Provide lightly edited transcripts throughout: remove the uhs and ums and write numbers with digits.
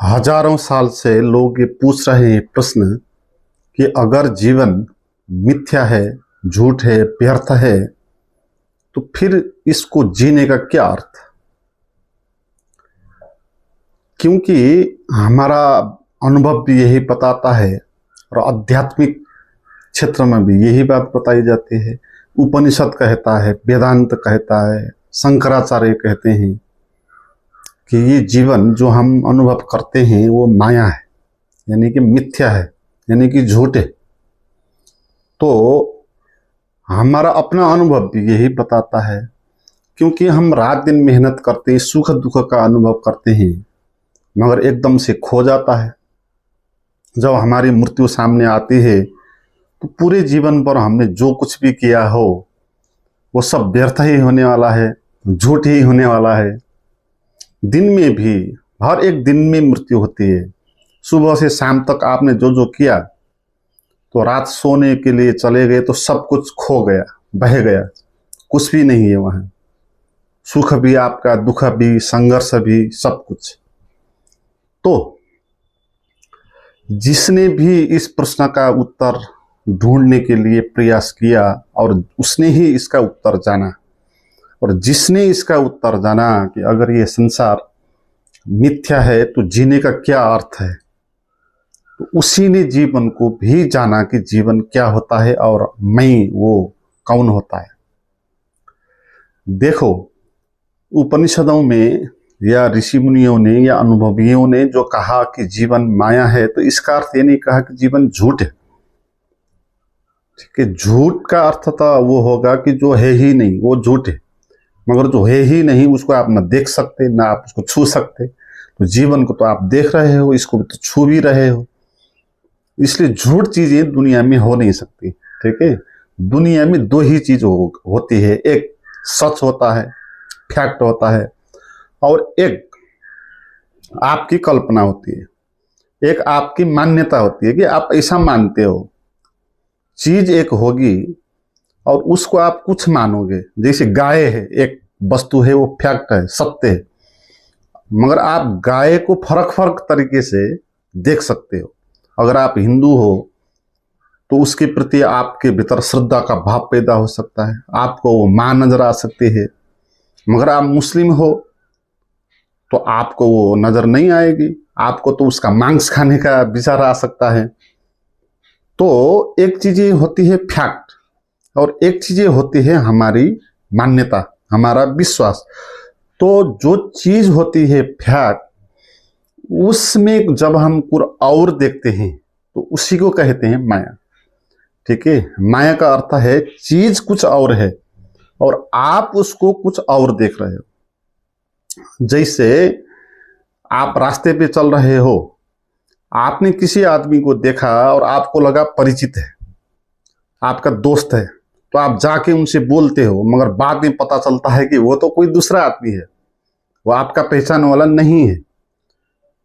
हजारों साल से लोग ये पूछ रहे हैं प्रश्न कि अगर जीवन मिथ्या है, झूठ है, व्यर्थ है, तो फिर इसको जीने का क्या अर्थ। क्योंकि हमारा अनुभव भी यही बताता है और आध्यात्मिक क्षेत्र में भी यही बात बताई जाती है। उपनिषद कहता है, वेदांत कहता है, शंकराचार्य कहते हैं कि ये जीवन जो हम अनुभव करते हैं वो माया है, यानी कि मिथ्या है, यानी कि झूठ है। तो हमारा अपना अनुभव भी यही बताता है, क्योंकि हम रात दिन मेहनत करते हैं, सुख दुख का अनुभव करते हैं, मगर एकदम से खो जाता है। जब हमारी मृत्यु सामने आती है तो पूरे जीवन पर हमने जो कुछ भी किया हो वो सब व्यर्थ ही होने वाला है, झूठ ही होने वाला है। दिन में भी हर एक दिन में मृत्यु होती है। सुबह से शाम तक आपने जो जो किया, तो रात सोने के लिए चले गए तो सब कुछ खो गया, बह गया, कुछ भी नहीं है वहां। सुख भी आपका, दुख भी, संघर्ष भी, सब कुछ। तो जिसने भी इस प्रश्न का उत्तर ढूंढने के लिए प्रयास किया और उसने ही इसका उत्तर जाना, और जिसने इसका उत्तर जाना कि अगर ये संसार मिथ्या है तो जीने का क्या अर्थ है, तो उसी ने जीवन को भी जाना कि जीवन क्या होता है और मैं वो कौन होता है। देखो, उपनिषदों में या ऋषि मुनियों ने या अनुभवियों ने जो कहा कि जीवन माया है, तो इसका अर्थ ये नहीं कहा कि जीवन झूठ है। ठीक है, झूठ का अर्थ तो वो होगा कि जो है ही नहीं वो झूठ है, मगर जो है ही नहीं उसको आप न देख सकते, ना आप उसको छू सकते। तो जीवन को तो आप देख रहे हो, इसको तो छू भी रहे हो, इसलिए झूठ चीजें दुनिया में हो नहीं सकती। ठीक है, दुनिया में दो ही चीज होती है, एक सच होता है, फैक्ट होता है, और एक आपकी कल्पना होती है, एक आपकी मान्यता होती है कि आप ऐसा मानते हो। चीज एक होगी और उसको आप कुछ मानोगे। जैसे गाय है, एक वस्तु है, वो फैक्ट है, सत्य है, मगर आप गाय को फर्क फर्क तरीके से देख सकते हो। अगर आप हिंदू हो तो उसके प्रति आपके भीतर श्रद्धा का भाव पैदा हो सकता है, आपको वो मां नजर आ सकती है। मगर आप मुस्लिम हो तो आपको वो नजर नहीं आएगी, आपको तो उसका मांस खाने का विचार आ सकता है। तो एक चीजें होती है फैक्ट और एक चीजें होती है हमारी मान्यता, हमारा विश्वास। तो जो चीज होती है फैक्ट, उसमें जब हम कुछ और देखते हैं तो उसी को कहते हैं माया। ठीक है, माया का अर्थ है चीज कुछ और है और आप उसको कुछ और देख रहे हो। जैसे आप रास्ते पे चल रहे हो, आपने किसी आदमी को देखा और आपको लगा परिचित है, आपका दोस्त है, तो आप जाके उनसे बोलते हो, मगर बाद में पता चलता है कि वो तो कोई दूसरा आदमी है, वो आपका पहचान वाला नहीं है।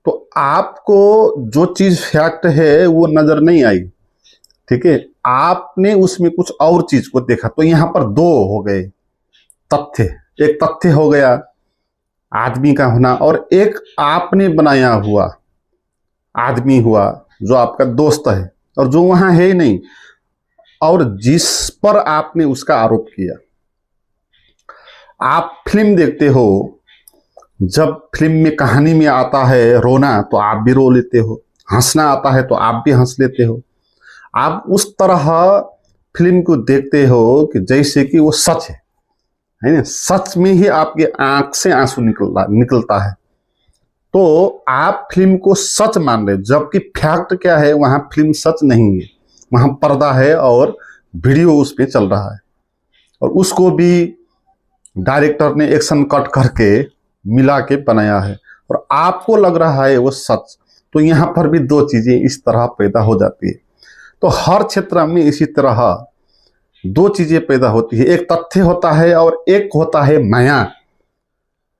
तो आपको जो चीज फैक्ट है वो नजर नहीं आई। ठीक है, आपने उसमें कुछ और चीज को देखा। तो यहां पर दो हो गए तथ्य। एक तथ्य हो गया आदमी का होना, और एक आपने बनाया हुआ आदमी हुआ जो आपका दोस्त है और जो वहां है ही नहीं, और जिस पर आपने उसका आरोप किया। आप फिल्म देखते हो, जब फिल्म में कहानी में आता है रोना तो आप भी रो लेते हो, हंसना आता है तो आप भी हंस लेते हो। आप उस तरह फिल्म को देखते हो कि जैसे कि वो सच है ना, सच में ही आपके आंख से आंसू निकलता है। तो आप फिल्म को सच मान रहे हो, जबकि फैक्ट क्या है, वहां फिल्म सच नहीं है, वहां पर्दा है और वीडियो उस पर चल रहा है, और उसको भी डायरेक्टर ने एक्शन कट करके मिला के बनाया है और आपको लग रहा है वो सच। तो यहां पर भी दो चीजें इस तरह पैदा हो जाती है। तो हर क्षेत्र में इसी तरह दो चीजें पैदा होती है, एक तथ्य होता है और एक होता है माया।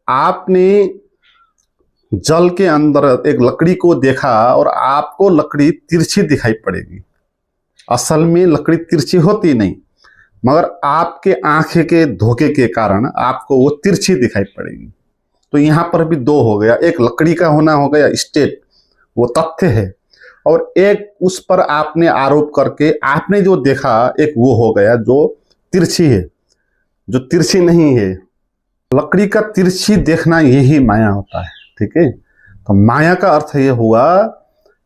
आपने जल के अंदर एक लकड़ी को देखा और आपको लकड़ी तिरछी दिखाई पड़ेगी, असल में लकड़ी तिरछी होती नहीं, मगर आपके आंखें के धोखे के कारण आपको वो तिरछी दिखाई पड़ेगी। तो यहां पर भी दो हो गया, एक लकड़ी का होना हो गया स्टेट, वो तथ्य है, और एक उस पर आपने आरोप करके आपने जो देखा एक वो हो गया जो तिरछी है, जो तिरछी नहीं है। लकड़ी का तिरछी देखना यही माया होता है, ठीक है। तो माया का अर्थ ये हुआ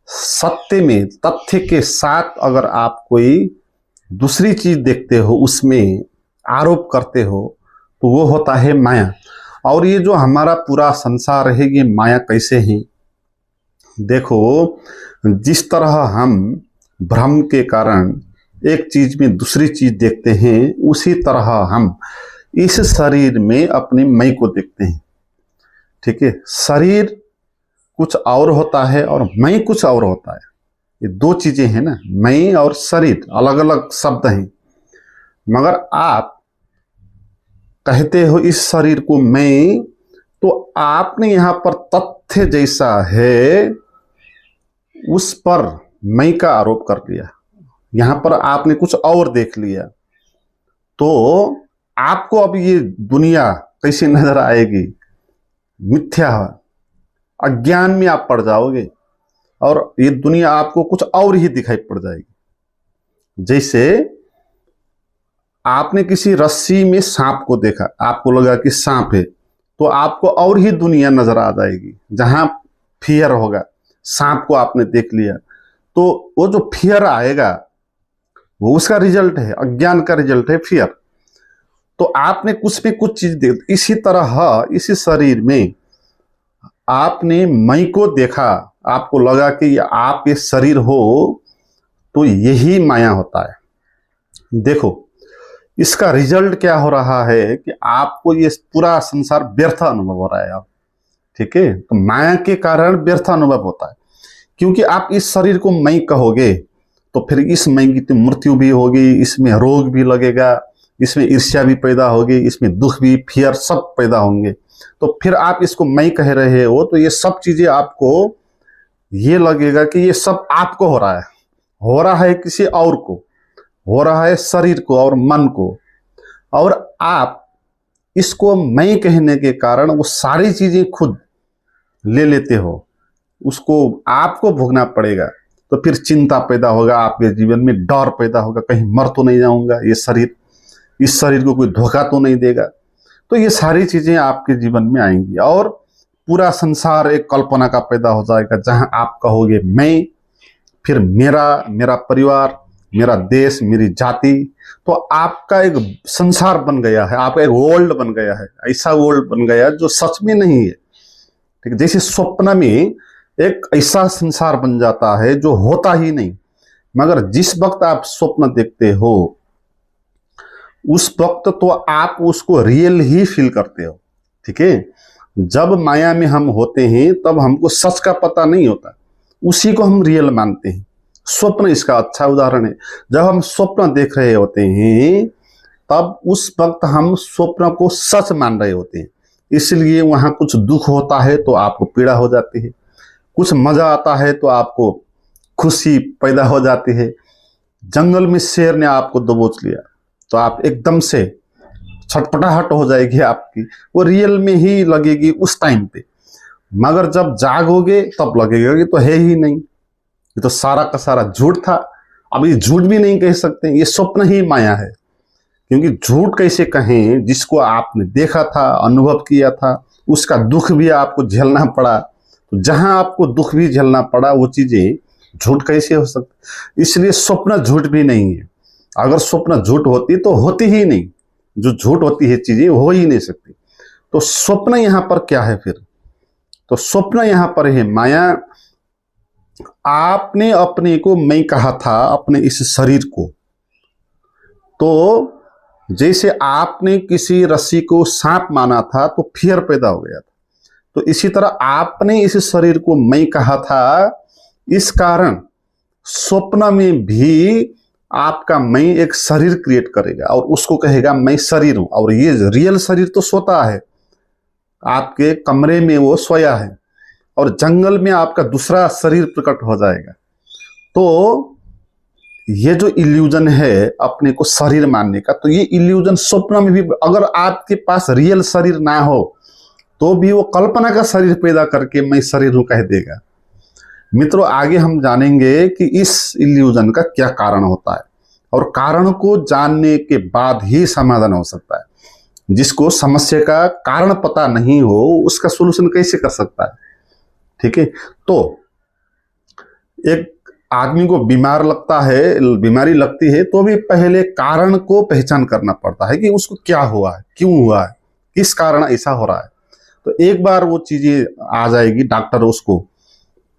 सत्य में, तथ्य के साथ अगर आप कोई दूसरी चीज देखते हो, उसमें आरोप करते हो, तो वो होता है माया। और ये जो हमारा पूरा संसार है ये माया कैसे है? देखो, जिस तरह हम भ्रम के कारण एक चीज में दूसरी चीज देखते हैं, उसी तरह हम इस शरीर में अपने मई को देखते हैं, ठीक है। शरीर कुछ और होता है और मई कुछ और होता है, ये दो चीजें हैं ना, मई और शरीर अलग अलग शब्द हैं। मगर आप कहते हो इस शरीर को मैं, तो आपने यहां पर तथ्य जैसा है उस पर मैं का आरोप कर लिया, यहां पर आपने कुछ और देख लिया, तो आपको अब ये दुनिया कैसी नजर आएगी? मिथ्या, अज्ञान में आप पड़ जाओगे और ये दुनिया आपको कुछ और ही दिखाई पड़ जाएगी। जैसे आपने किसी रस्सी में सांप को देखा, आपको लगा कि सांप है, तो आपको और ही दुनिया नजर आ जाएगी जहां फियर होगा। सांप को आपने देख लिया, तो वो जो फियर आएगा वो उसका रिजल्ट है, अज्ञान का रिजल्ट है फियर। तो आपने कुछ भी कुछ चीज देख, इसी तरह इसी शरीर में आपने मई को देखा, आपको लगा कि आप ये शरीर हो, तो यही माया होता है। देखो इसका रिजल्ट क्या हो रहा है कि आपको ये पूरा संसार व्यर्थ अनुभव हो रहा है अब, ठीक है। तो माया के कारण व्यर्थ अनुभव होता है, क्योंकि आप इस शरीर को मैं कहोगे तो फिर इस मैं की तो मृत्यु भी होगी, इसमें रोग भी लगेगा, इसमें ईर्ष्या भी पैदा होगी, इसमें दुख भी, फियर सब पैदा होंगे। तो फिर आप इसको मैं कह रहे हो, तो ये सब चीजें आपको ये लगेगा कि ये सब आपको हो रहा है किसी और को, हो रहा है शरीर को और मन को, और आप इसको मैं कहने के कारण वो सारी चीजें खुद ले लेते हो, उसको आपको भोगना पड़ेगा। तो फिर चिंता पैदा होगा आपके जीवन में, डर पैदा होगा, कहीं मर तो नहीं जाऊंगा, ये शरीर, इस शरीर को कोई धोखा तो नहीं देगा। तो ये सारी चीजें आपके जीवन में आएंगी और पूरा संसार एक कल्पना का पैदा हो जाएगा, जहां आप कहोगे मैं, फिर मेरा परिवार, मेरा देश, मेरी जाति। तो आपका एक संसार बन गया है, आपका एक वर्ल्ड बन गया है, ऐसा वर्ल्ड बन गया जो सच में नहीं है, ठीक है। जैसे स्वप्न में एक ऐसा संसार बन जाता है जो होता ही नहीं, मगर जिस वक्त आप स्वप्न देखते हो उस वक्त तो आप उसको रियल ही फील करते हो, ठीक है। जब माया में हम होते हैं तब हमको सच का पता नहीं होता, उसी को हम रियल मानते हैं। स्वप्न इसका अच्छा उदाहरण है। जब हम स्वप्न देख रहे होते हैं तब उस वक्त हम स्वप्न को सच मान रहे होते हैं, इसलिए वहां कुछ दुख होता है तो आपको पीड़ा हो जाती है, कुछ मजा आता है तो आपको खुशी पैदा हो जाती है। जंगल में शेर ने आपको दबोच लिया तो आप एकदम से छटपटाहट हो जाएगी आपकी, वो रियल में ही लगेगी उस टाइम पे, मगर जब जागोगे तब लगेगा कि तो है ही नहीं, ये तो सारा का सारा झूठ था। अब ये झूठ भी नहीं कह सकते, ये स्वप्न ही माया है, क्योंकि झूठ कैसे कहें जिसको आपने देखा था, अनुभव किया था, उसका दुख भी आपको झेलना पड़ा। तो जहां आपको दुख भी झेलना पड़ा वो चीजें झूठ कैसे हो सकती? इसलिए स्वप्न झूठ भी नहीं है। अगर स्वप्न झूठ होती तो होती ही नहीं, जो झूठ होती है चीजें हो ही नहीं सकती। तो स्वप्न यहां पर क्या है फिर? तो स्वप्न यहां पर है माया। आपने अपने को मैं कहा था, अपने इस शरीर को, तो जैसे आपने किसी रस्सी को सांप माना था तो फियर पैदा हो गया था, तो इसी तरह आपने इस शरीर को मैं कहा था, इस कारण स्वप्न में भी आपका मैं एक शरीर क्रिएट करेगा और उसको कहेगा मैं शरीर हूं। और ये रियल शरीर तो सोता है, आपके कमरे में वो सोया है, और जंगल में आपका दूसरा शरीर प्रकट हो जाएगा। तो ये जो इल्यूजन है अपने को शरीर मानने का, तो ये इल्यूजन स्वप्न में भी, अगर आपके पास रियल शरीर ना हो तो भी वो कल्पना का शरीर पैदा करके मैं शरीर हूं कह देगा। मित्रों, आगे हम जानेंगे कि इस इल्यूजन का क्या कारण होता है, और कारण को जानने के बाद ही समाधान हो सकता है। जिसको समस्या का कारण पता नहीं हो उसका सॉल्यूशन कैसे कर सकता है? ठीक है, तो एक आदमी को बीमारी लगती है तो भी पहले कारण को पहचान करना पड़ता है कि उसको क्या हुआ है, क्यों हुआ है, किस कारण ऐसा हो रहा है। तो एक बार वो चीजें आ जाएगी, डॉक्टर उसको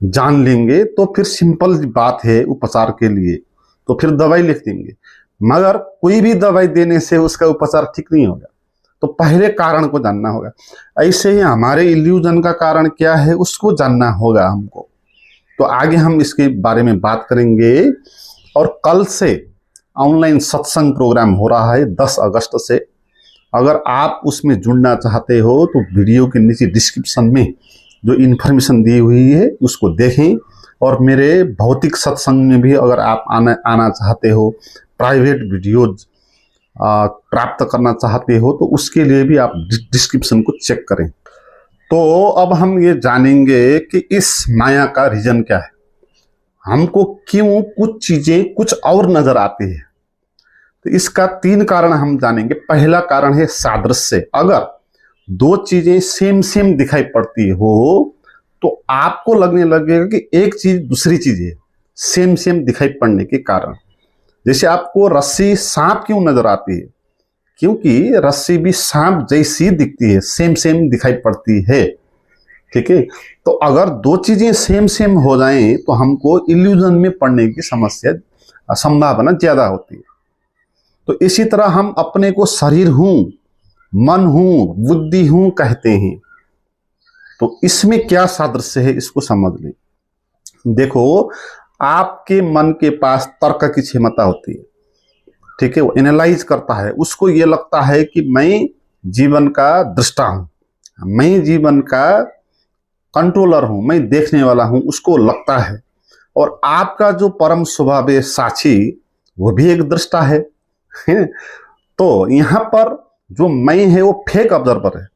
जान लेंगे तो फिर सिंपल बात है उपचार के लिए, तो फिर दवाई लिख देंगे। मगर कोई भी दवाई देने से उसका उपचार ठीक नहीं होगा, तो पहले कारण को जानना होगा। ऐसे ही हमारे इल्यूजन का कारण क्या है उसको जानना होगा हमको। तो आगे हम इसके बारे में बात करेंगे। और कल से ऑनलाइन सत्संग प्रोग्राम हो रहा है 10 अगस्त से। अगर आप उसमें जुड़ना चाहते हो तो वीडियो के नीचे डिस्क्रिप्शन में जो इन्फॉर्मेशन दी हुई है उसको देखें। और मेरे भौतिक सत्संग में भी अगर आप आना चाहते हो, प्राइवेट वीडियोज प्राप्त करना चाहते हो, तो उसके लिए भी आप डिस्क्रिप्शन को चेक करें। तो अब हम ये जानेंगे कि इस माया का रीजन क्या है, हमको क्यों कुछ चीजें कुछ और नजर आती है। तो इसका 3 कारण हम जानेंगे। पहला कारण है सादृश्य। अगर 2 चीजें सेम दिखाई पड़ती हो तो आपको लगने लगेगा कि एक चीज दूसरी चीज है, सेम दिखाई पड़ने के कारण। जैसे आपको रस्सी सांप क्यों नजर आती है? क्योंकि रस्सी भी सांप जैसी दिखती है, सेम दिखाई पड़ती है। ठीक है, तो अगर 2 चीजें सेम हो जाएं तो हमको इल्यूजन में पड़ने की संभावना ज्यादा होती है। तो इसी तरह हम अपने को शरीर हूं, मन हूं, बुद्धि हूं कहते हैं। तो इसमें क्या सादृश्य है इसको समझ लें। देखो, आपके मन के पास तर्क की क्षमता होती है। ठीक है, वो एनालाइज करता है, उसको ये लगता है कि मैं जीवन का दृष्टा हूं, मैं जीवन का कंट्रोलर हूं, मैं देखने वाला हूं, उसको लगता है। और आपका जो परम स्वभाव है साक्षी, वो भी एक दृष्टा है। तो यहां पर जो मैं है वो फेक ऑब्जर्वर है।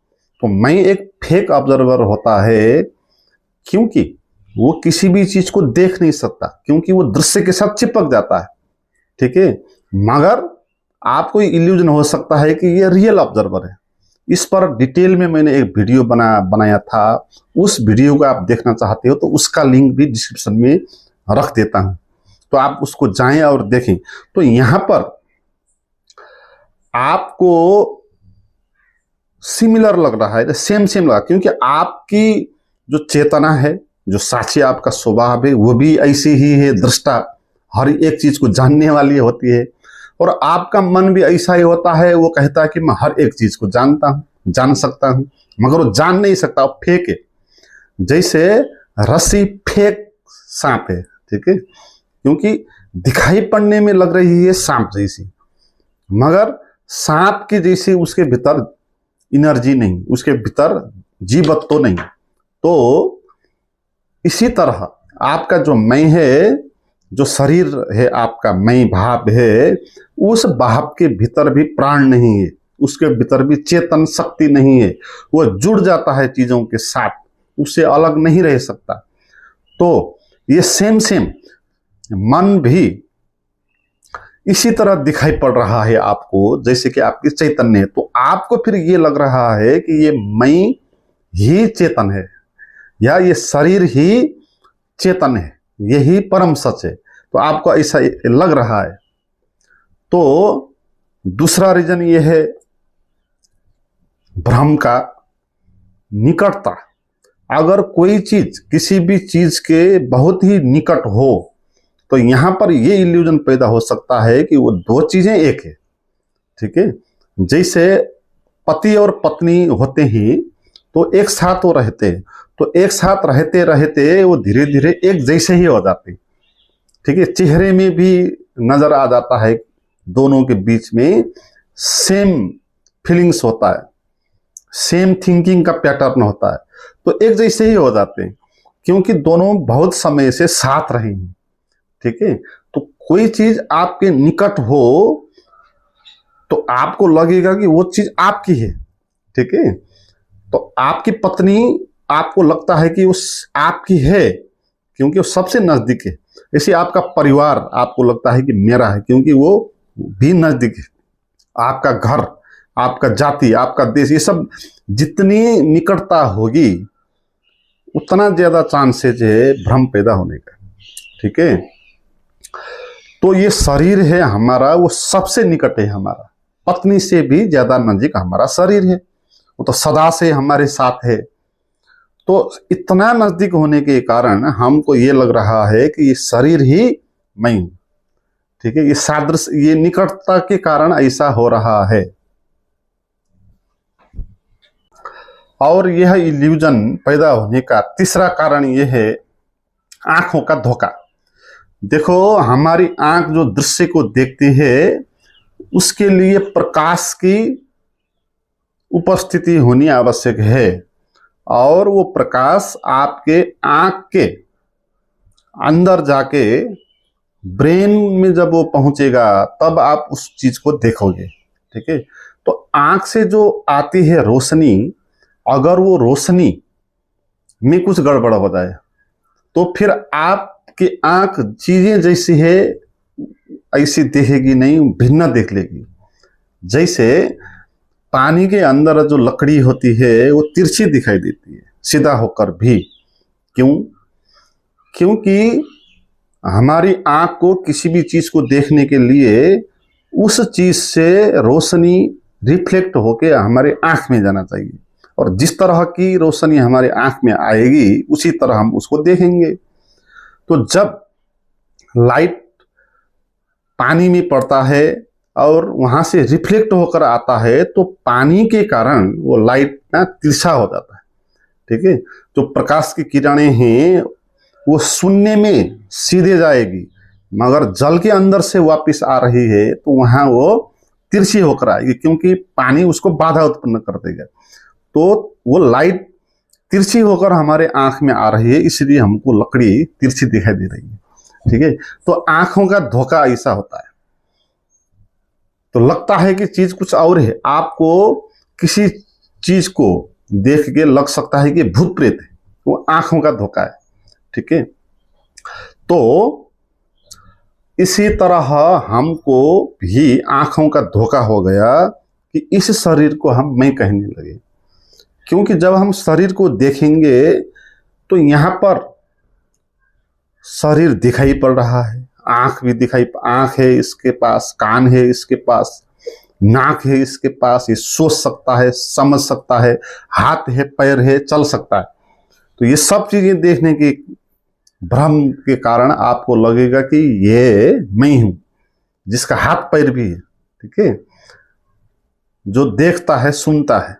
तो मैं एक फेक ऑब्जर्वर होता है क्योंकि वो किसी भी चीज को देख नहीं सकता, क्योंकि वो दृश्य के साथ चिपक जाता है। ठीक है, मगर आपको इल्यूजन हो सकता है कि ये रियल ऑब्जर्वर है। इस पर डिटेल में मैंने एक वीडियो बनाया था। उस वीडियो को आप देखना चाहते हो तो उसका लिंक भी डिस्क्रिप्शन में रख देता हूं, तो आप उसको जाएं और देखें। तो यहां पर आपको सिमिलर लग रहा है, सेम लगा, क्योंकि आपकी जो चेतना है, जो साक्षी आपका स्वभाव है, वो भी ऐसी ही है, दृष्टा, हर एक चीज को जानने वाली होती है। और आपका मन भी ऐसा ही होता है, वो कहता है कि मैं हर एक चीज को जानता हूं, जान सकता हूं, मगर वो जान नहीं सकता, वो फेक है। जैसे रस्सी फेक सांप है। ठीक है, क्योंकि दिखाई पड़ने में लग रही है सांप जैसी, मगर सांप की जैसी उसके भीतर एनर्जी नहीं, उसके भीतर जीवत्व नहीं। तो इसी तरह आपका जो मैं है, जो शरीर है आपका, मैं भाव है, उस भाव के भीतर भी प्राण नहीं है, उसके भीतर भी चेतन शक्ति नहीं है। वो जुड़ जाता है चीजों के साथ, उससे अलग नहीं रह सकता। तो ये सेम मन भी इसी तरह दिखाई पड़ रहा है आपको, जैसे कि आपकी चैतन्य है। तो आपको फिर ये लग रहा है कि ये मैं ही चेतन है, या ये शरीर ही चेतन है, यही परम सच है। तो आपको ऐसा लग रहा है। तो दूसरा रीजन ये है भ्रम का निकटता। अगर कोई चीज किसी भी चीज के बहुत ही निकट हो तो यहां पर ये इल्यूजन पैदा हो सकता है कि वो 2 चीजें एक है। ठीक है, जैसे पति और पत्नी होते हैं तो एक साथ वो रहते हैं, तो एक साथ रहते रहते वो धीरे धीरे एक जैसे ही हो जाते हैं। ठीक है, चेहरे में भी नजर आ जाता है, दोनों के बीच में सेम फीलिंग्स होता है, सेम थिंकिंग का पैटर्न होता है, तो एक जैसे ही हो जाते हैं, क्योंकि दोनों बहुत समय से साथ रहे हैं। ठीक है, तो कोई चीज आपके निकट हो तो आपको लगेगा कि वो चीज आपकी है। ठीक है, तो आपकी पत्नी आपको लगता है कि उस आपकी है, क्योंकि वो सबसे नजदीक है। जैसे आपका परिवार आपको लगता है कि मेरा है, क्योंकि वो भी नजदीक है। आपका घर, आपका जाति, आपका देश, ये सब जितनी निकटता होगी उतना ज्यादा चांसेज है भ्रम पैदा होने का। ठीक है, तो ये शरीर है हमारा, वो सबसे निकट है हमारा, पत्नी से भी ज्यादा नजदीक हमारा शरीर है। वो तो सदा से हमारे साथ है। तो इतना नजदीक होने के कारण हमको ये लग रहा है कि ये शरीर ही मैं हूं। ठीक है, ये सादृश्य, ये निकटता के कारण ऐसा हो रहा है। और यह इल्यूजन पैदा होने का तीसरा कारण यह है आंखों का धोखा। देखो, हमारी आंख जो दृश्य को देखती है उसके लिए प्रकाश की उपस्थिति होनी आवश्यक है, और वो प्रकाश आपके आंख के अंदर जाके ब्रेन में जब वो पहुंचेगा तब आप उस चीज को देखोगे। ठीक है, तो आंख से जो आती है रोशनी, अगर वो रोशनी में कुछ गड़बड़ हो जाए तो फिर आपकी आंख चीजें जैसी है ऐसी देखेगी नहीं, भिन्न देख लेगी। जैसे पानी के अंदर जो लकड़ी होती है वो तिरछी दिखाई देती है सीधा होकर भी। क्यों? क्योंकि हमारी आंख को किसी भी चीज को देखने के लिए उस चीज से रोशनी रिफ्लेक्ट होके हमारे आंख में जाना चाहिए, और जिस तरह की रोशनी हमारे आंख में आएगी उसी तरह हम उसको देखेंगे। तो जब लाइट पानी में पड़ता है और वहां से रिफ्लेक्ट होकर आता है तो पानी के कारण वो लाइट ना तिरछा हो जाता है। ठीक है, जो प्रकाश की किरणें हैं वो शून्य में सीधे जाएगी, मगर जल के अंदर से वापस आ रही है तो वहां वो तिरछी होकर आएगी, क्योंकि पानी उसको बाधा उत्पन्न कर देगा। तो वो लाइट तिरछी होकर हमारे आंख में आ रही है, इसलिए हमको लकड़ी तिरछी दिखाई दे रही है। ठीक है, तो आंखों का धोखा ऐसा होता है। तो लगता है कि चीज कुछ और है, आपको किसी चीज को देख के लग सकता है कि भूत प्रेत है, वो आंखों का धोखा है। ठीक है, तो इसी तरह हमको भी आंखों का धोखा हो गया कि इस शरीर को हम मैं कहने लगे, क्योंकि जब हम शरीर को देखेंगे तो यहां पर शरीर दिखाई पड़ रहा है, आंख भी दिखाई, आंख है इसके पास, कान है इसके पास, नाक है इसके पास, ये सोच सकता है, समझ सकता है, हाथ है, पैर है, चल सकता है। तो ये सब चीजें देखने के भ्रम के कारण आपको लगेगा कि ये मैं हूं, जिसका हाथ पैर भी है। ठीक है, जो देखता है, सुनता है।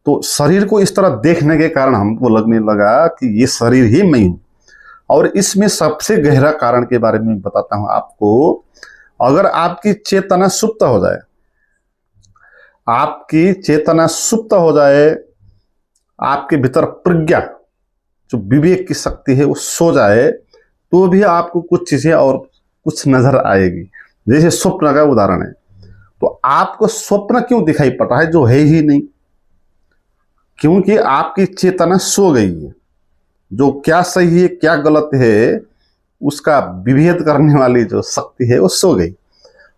तो शरीर को इस तरह देखने के कारण हमको लगने लगा कि ये शरीर ही मैं हूं। और इसमें सबसे गहरा कारण के बारे में बताता हूं आपको। अगर आपकी चेतना सुप्त हो जाए, आपकी चेतना सुप्त हो जाए, आपके भीतर प्रज्ञा जो विवेक की शक्ति है वो सो जाए, तो भी आपको कुछ चीजें और कुछ नजर आएगी। जैसे स्वप्न का उदाहरण है, तो आपको स्वप्न क्यों दिखाई पड़ रहा है जो है ही नहीं? क्योंकि आपकी चेतना सो गई है। जो क्या सही है क्या गलत है उसका विभेद करने वाली जो शक्ति है वो सो गई,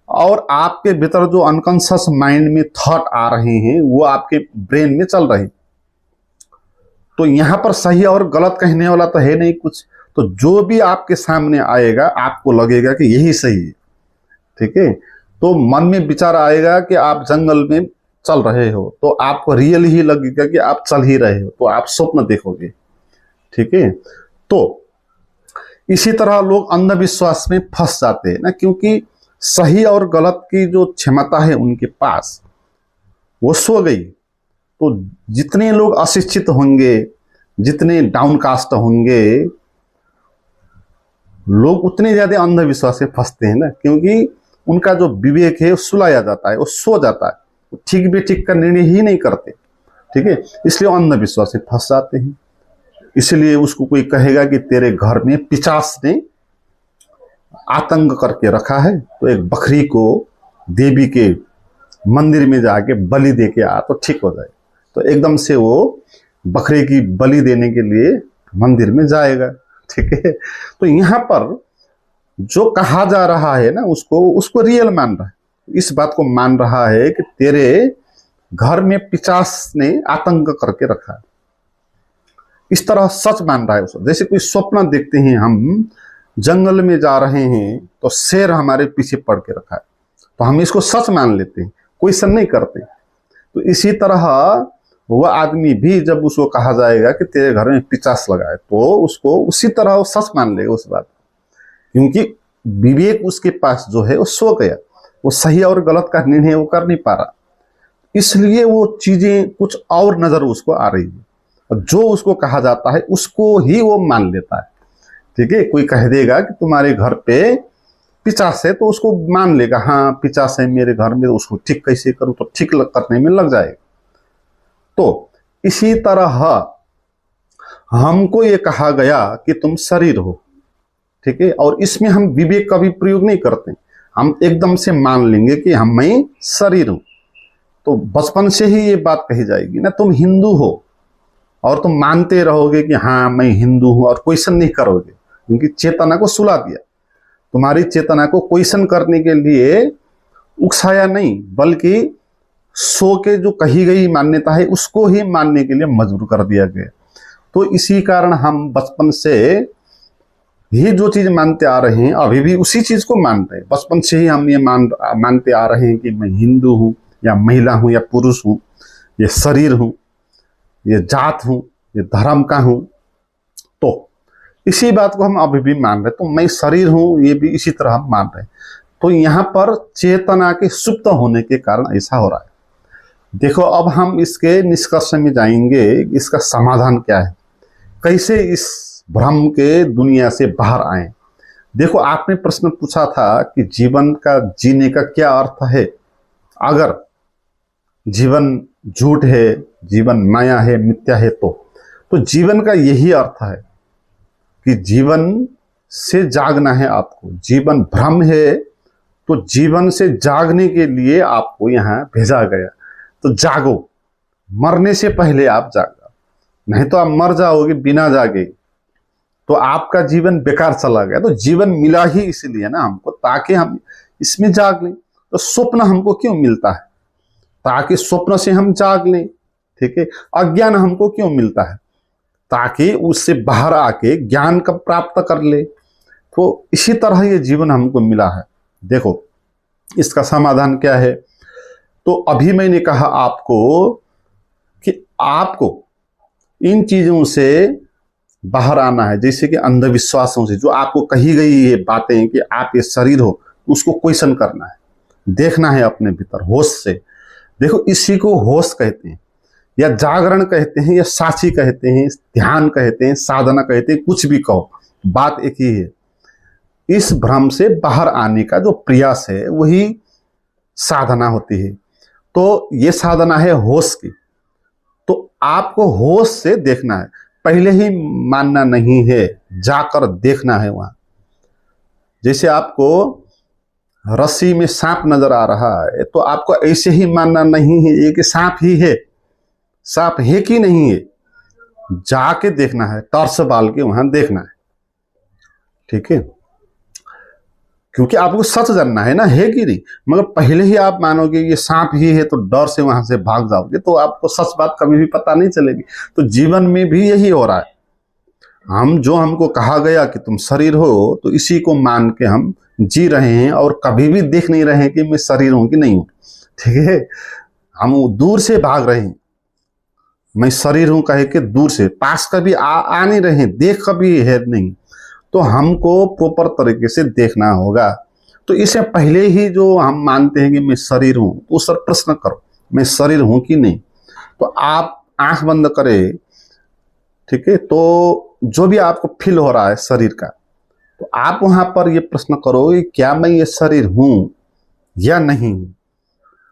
और आपके भीतर जो अनकॉन्शियस माइंड में थॉट आ रहे हैं वो आपके ब्रेन में चल रहे। तो यहां पर सही और गलत कहने वाला तो है नहीं कुछ। तो जो भी आपके सामने आएगा आपको लगेगा कि यही सही है। ठीक है, तो मन में विचार आएगा कि आप जंगल में चल रहे हो तो आपको रियल ही लगेगा कि आप चल ही रहे हो, तो आप स्वप्न देखोगे। ठीक है, तो इसी तरह लोग अंधविश्वास में फंस जाते हैं ना, क्योंकि सही और गलत की जो क्षमता है उनके पास वो सो गई। तो जितने लोग अशिक्षित होंगे, जितने डाउनकास्ट होंगे लोग, उतने ज्यादा अंधविश्वास में फंसते हैं ना, क्योंकि उनका जो विवेक है वो सुलाया जाता है, वो सो जाता है, वो ठीक बेठीक का निर्णय ही नहीं करते। ठीक है, इसलिए अंधविश्वास में फंस जाते हैं। इसलिए उसको कोई कहेगा कि तेरे घर में पिशाच ने आतंक करके रखा है, तो एक बकरी को देवी के मंदिर में जाके बलि दे के आ तो ठीक हो जाए। तो एकदम से वो बकरे की बलि देने के लिए मंदिर में जाएगा। ठीक है। तो यहाँ पर जो कहा जा रहा है ना, उसको रियल मान रहा है, इस बात को मान रहा है कि तेरे घर में पिशाच ने आतंक करके रखा है, इस तरह सच मान रहा है उसको। जैसे कोई स्वप्न देखते हैं, हम जंगल में जा रहे हैं तो शेर हमारे पीछे पड़ के रखा है, तो हम इसको सच मान लेते हैं, क्वेश्चन नहीं करते। तो इसी तरह वह आदमी भी जब उसको कहा जाएगा कि तेरे घर में पिशाच लगा है, तो उसको उसी तरह वो सच मान लेगा उस बात, क्योंकि विवेक उसके पास जो है वो सो गया, वो सही और गलत का निर्णय वो कर नहीं पा रहा, इसलिए वो चीजें कुछ और नजर उसको आ रही है, और जो उसको कहा जाता है उसको ही वो मान लेता है। ठीक है, कोई कह देगा कि तुम्हारे घर पे पिशाच है, तो उसको मान लेगा, हाँ पिशाच है मेरे घर में, तो उसको ठीक कैसे करूं, तो ठीक करने में लग जाएगा। तो इसी तरह हमको ये कहा गया कि तुम शरीर हो, ठीक है, और इसमें हम विवेक का भी प्रयोग नहीं करते, हम एकदम से मान लेंगे कि हम मैं शरीर हूं। तो बचपन से ही ये बात कही जाएगी ना, तुम हिंदू हो, और तुम मानते रहोगे कि हाँ मैं हिंदू हूं, और क्वेश्चन नहीं करोगे, क्योंकि चेतना को सुला दिया, तुम्हारी चेतना को क्वेश्चन करने के लिए उकसाया नहीं, बल्कि सो के जो कही गई मान्यता है उसको ही मानने के लिए मजबूर कर दिया गया। तो इसी कारण हम बचपन से ही जो चीज मानते आ रहे हैं, अभी भी उसी चीज को मानते हैं। बचपन से ही हम ये मानते आ रहे हैं कि मैं हिंदू हूं, या महिला हूं, या पुरुष हूं, ये शरीर हूं, ये जात हूं, ये धर्म का हूं। तो इसी बात को हम अभी भी मान रहे, तो मैं शरीर हूं, ये भी इसी तरह हम मान रहे। तो यहाँ पर चेतना के सुप्त होने के कारण ऐसा हो रहा है। देखो, अब हम इसके निष्कर्ष में जाएंगे, इसका समाधान क्या है, कैसे इस भ्रम के दुनिया से बाहर आए। देखो, आपने प्रश्न पूछा था कि जीवन का जीने का क्या अर्थ है। अगर जीवन झूठ है, जीवन माया है, मिथ्या है, तो जीवन का यही अर्थ है कि जीवन से जागना है आपको। जीवन भ्रम है, तो जीवन से जागने के लिए आपको यहाँ भेजा गया। तो जागो, मरने से पहले आप जागो, नहीं तो आप मर जाओगे बिना जागे, तो आपका जीवन बेकार चला गया। तो जीवन मिला ही इसलिए ना हमको, ताकि हम इसमें जाग लें। तो स्वप्न हमको क्यों मिलता है? ताकि स्वप्न से हम जाग लें, ठीक है। अज्ञान हमको क्यों मिलता है? ताकि उससे बाहर आके ज्ञान का प्राप्त कर ले। तो इसी तरह ये जीवन हमको मिला है। देखो, इसका समाधान क्या है? तो अभी मैंने कहा आपको कि आपको इन चीजों से बाहर आना है, जैसे कि अंधविश्वासों से, जो आपको कही गई ये बातें कि आप ये शरीर हो, उसको क्वेश्चन करना है, देखना है अपने भीतर होश से। देखो, इसी को होश कहते हैं, या जागरण कहते हैं, या साक्षी कहते हैं, ध्यान कहते हैं, साधना कहते हैं, कुछ भी कहो, बात एक ही है। इस भ्रम से बाहर आने का जो प्रयास है वही साधना होती है। तो ये साधना है होश की। तो आपको होश से देखना है, पहले ही मानना नहीं है, जाकर देखना है वहां। जैसे आपको रस्सी में सांप नजर आ रहा है, तो आपको ऐसे ही मानना नहीं है ये कि सांप ही है, सांप है कि नहीं है, जाके देखना है, टॉर्च बाल के वहां देखना है, ठीक है। क्योंकि आपको सच जानना है ना, है कि नहीं। मगर पहले ही आप मानोगे ये सांप ही है, तो डर से वहां से भाग जाओगे, तो आपको सच बात कभी भी पता नहीं चलेगी। तो जीवन में भी यही हो रहा है। हमको कहा गया कि तुम शरीर हो, तो इसी को मान के हम जी रहे हैं, और कभी भी देख नहीं रहे हैं कि मैं शरीर हूं कि नहीं हूं, ठीक है। हम दूर से भाग रहे हैं, मैं शरीर हूं कहे के दूर से, पास कभी आ नहीं रहे, देख कभी है नहीं। तो हमको प्रॉपर तरीके से देखना होगा। तो इससे पहले ही जो हम मानते हैं कि मैं शरीर हूं, तो उस पर प्रश्न करो, मैं शरीर हूं कि नहीं। तो आप आंख बंद करें, ठीक है। तो जो भी आपको फील हो रहा है शरीर का, तो आप वहां पर ये प्रश्न करो कि क्या मैं ये शरीर हूं या नहीं।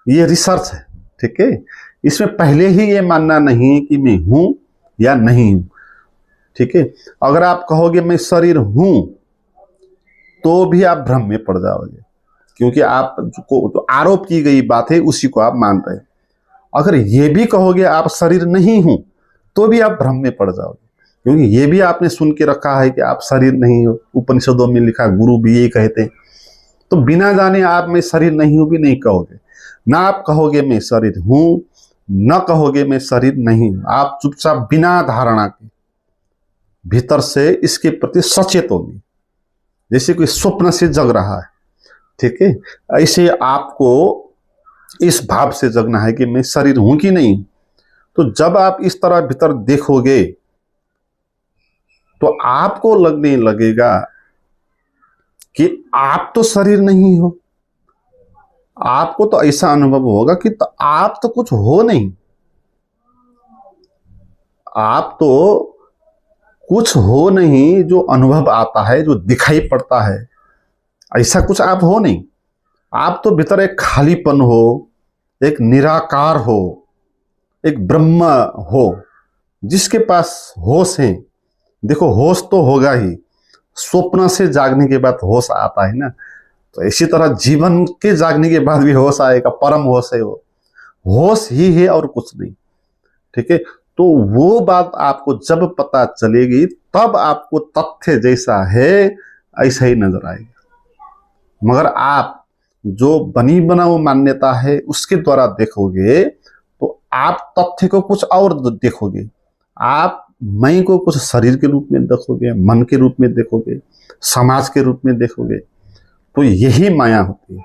ये रिसर्च है, ठीक है। इसमें पहले ही ये मानना नहीं कि मैं हूं या नहीं हूं, ठीक है। अगर आप कहोगे मैं शरीर हूं, तो भी आप भ्रम में पड़ जाओगे, क्योंकि आप जो आरोप की गई बात है उसी को आप मान रहे हैं। अगर ये भी कहोगे आप शरीर नहीं हूं, तो भी आप भ्रम में पड़ जाओगे, क्योंकि ये भी आपने सुन के रखा है कि आप शरीर नहीं हो, उपनिषदों में लिखा, गुरु भी ये कहते हैं। तो बिना जाने आप मैं शरीर नहीं हूं भी नहीं कहोगे, ना आप कहोगे मैं शरीर हूं, न कहोगे मैं शरीर नहीं हूं। आप चुपचाप बिना धारणा के भीतर से इसके प्रति सचेत होंगे, जैसे कोई स्वप्न से जग रहा है, ठीक है। ऐसे आपको इस भाव से जगना है कि मैं शरीर हूं कि नहीं। तो जब आप इस तरह भीतर देखोगे तो आपको लगने लगेगा कि आप तो शरीर नहीं हो। आपको तो ऐसा अनुभव होगा कि तो आप तो कुछ हो नहीं, आप तो कुछ हो नहीं। जो अनुभव आता है, जो दिखाई पड़ता है, ऐसा कुछ आप हो नहीं। आप तो भीतर एक खालीपन हो, एक निराकार हो, एक ब्रह्म हो, जिसके पास होश है। देखो, होश तो होगा ही, स्वप्न से जागने के बाद होश आता है ना। तो इसी तरह जीवन के जागने के बाद भी होश आएगा, परम होश है वो, होश ही है और कुछ नहीं, ठीक है। तो वो बात आपको जब पता चलेगी तब आपको तथ्य जैसा है ऐसा ही नजर आएगा। मगर आप जो बनी बनाओ मान्यता है उसके द्वारा देखोगे तो आप तथ्य को कुछ और देखोगे। आप मैं को कुछ शरीर के रूप में देखोगे, मन के रूप में देखोगे, समाज के रूप में देखोगे। तो यही माया होती है।